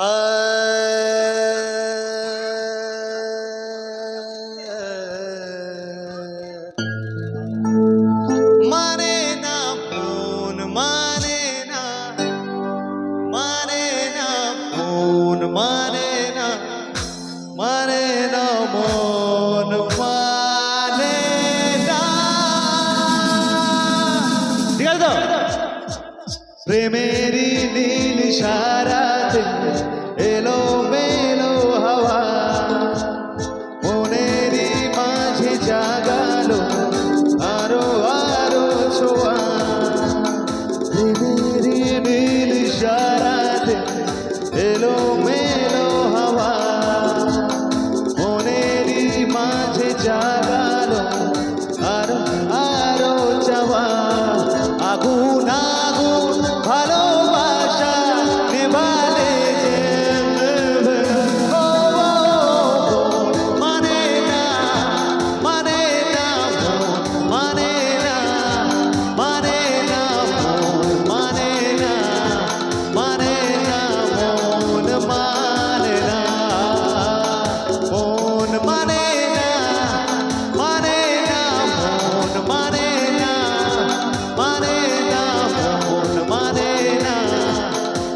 মানে না মন মানে না মন মানে না মন মানে না। ঠিক আছে তো? প্রেমেরই নীল সারাতে এলো মেলো হাওয়া, মনেরই মাঝে জাগালো আরো আরো ছোঁয়া। প্রেমেরই নীল সারাতে এলো মেলো হাওয়া, মনেরই মাঝে জাগালো আরো আরো চাওয়া। আগুন আগুন ভালোবাসা নেভালে যে ও মানে না মানে না মানে না মানে না মানে না মানে না মন মানে না মন মানে না মানে না মন মানে না মানে না মন মানে না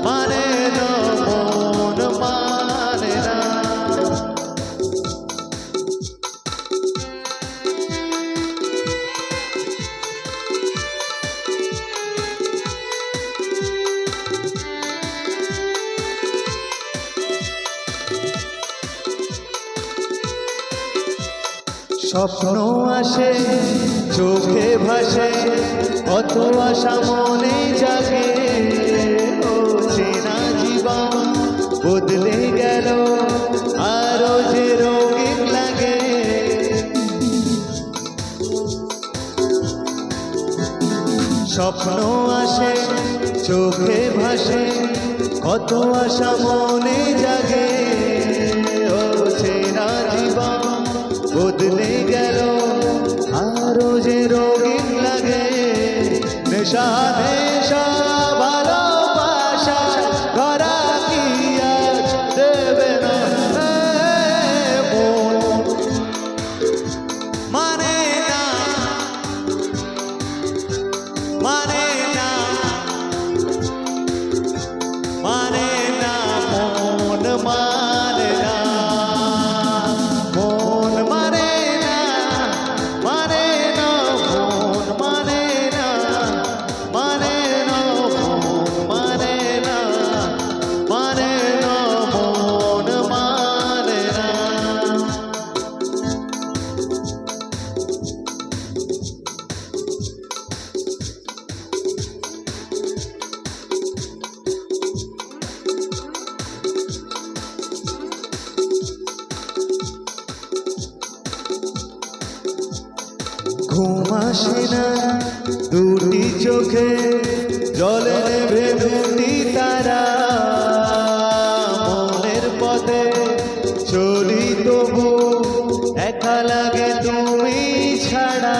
মানে না মন মানে না। স্বপ্ন আসে চোখে ভাসে, কত আশা মনে জাগে। ও চেনা জীবন বদলে গেল আরো যে রঙিন লাগে। স্বপ্ন আসে চোখে ভাসে, কত আশা মনে জাগে। ও চেনা জীবন বদলে গেল আরো যে রঙিন লাগে। নেশা নেশা ভালোবাসা ধরা কি আজ দেবে না মন মানে না মানে না মানে না মন মানে না মন মানে না মানে না মন মানে না মানে না মন মানে না মানে না মন মানে না। ঘুম আসে না দুটি চোখে, জলে নেভে দুটি তারা। মনের পথে চলি তবু একা লাগে তুমি ছাড়া।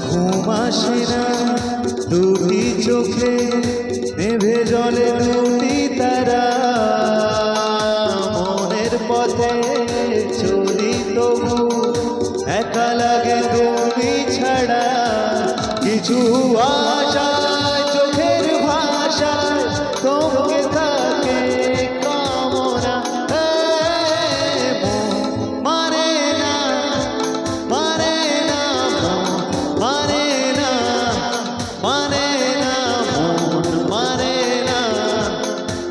ঘুম আসে না দুটি চোখে, নেভে জলে দুটি তারা। মনের পথে চলি তবু একা লাগে তুমি ছাড়া। কিছু আশায় চোখের ভাষায় তোমকে থাকে কামনা। মানে না মানে না মানে না মানে না মন মানে না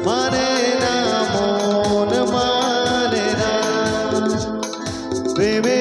মানে না মন মানে না। প্রেমে